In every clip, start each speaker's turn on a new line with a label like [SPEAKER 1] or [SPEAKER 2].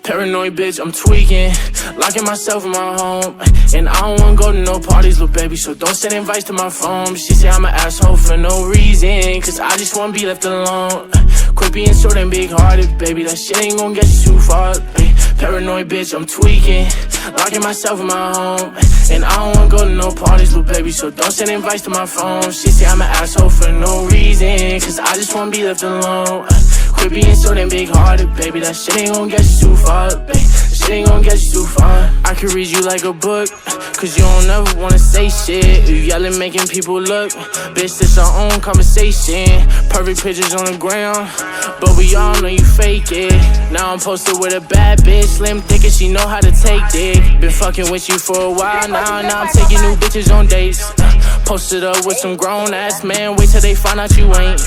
[SPEAKER 1] Paranoid bitch, I'm tweaking, locking myself in my home. And I don't wanna go to no parties, little baby, so don't send invites to my phone. She say I'm an asshole for no reason, cause I just wanna be left alone. Quit being so damn big-hearted, baby, that shit ain't gon' get you too far. Paranoid bitch, I'm tweaking, locking myself in my home. And I don't wanna go to no parties, little baby, so don't send invites to my phone. She say I'm an asshole for no reason, cause I just wanna be left alone. Quit being so damn big-hearted, baby, that shit ain't gon' get you too far, baby. Shit ain't gon' get you too far. I could read you like a book, cause you don't ever wanna say shit. You yelling, making people look. Bitch, this our own conversation. Perfect pictures on the ground, but we all know you fake it. Now I'm posted with a bad bitch, slim thick and she know how to take dick. Been fucking with you for a while now I'm taking new bitches on dates. Posted up with some grown ass man, wait till they find out you ain't.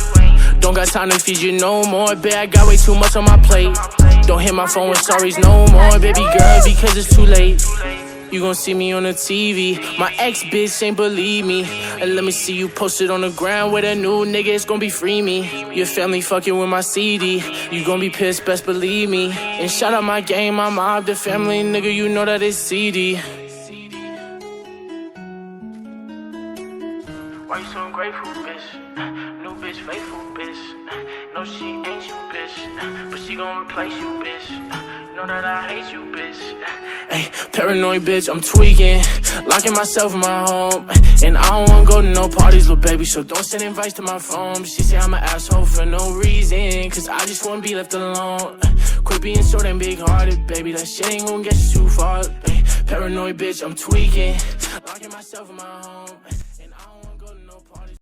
[SPEAKER 1] Don't got time to feed you no more, bitch, I got way too much on my plate. Don't hit my phone with sorries no more, baby girl, because it's too late. You gon' see me on the TV, my ex-bitch ain't believe me. And let me see you posted on the ground with a new nigga, it's gon' be free me. Your family fucking with my CD, you gon' be pissed, best believe me. And shout out my game, my mob, the family, nigga, you know that it's CD. Why you so ungrateful, bitch? New bitch, faithful, bitch. No, she ain't you, bitch, but she gon' replace you, bitch. Know that I hate you, bitch. Ay, paranoid bitch, I'm tweaking, locking myself in my home. And I don't wanna go to no parties, little baby, so don't send invites to my phone. She say I'm an asshole for no reason, cause I just wanna be left alone. Quit being so damn big-hearted, baby, that shit ain't gon' get you too far. Ay, paranoid bitch, I'm tweaking, locking myself in my home.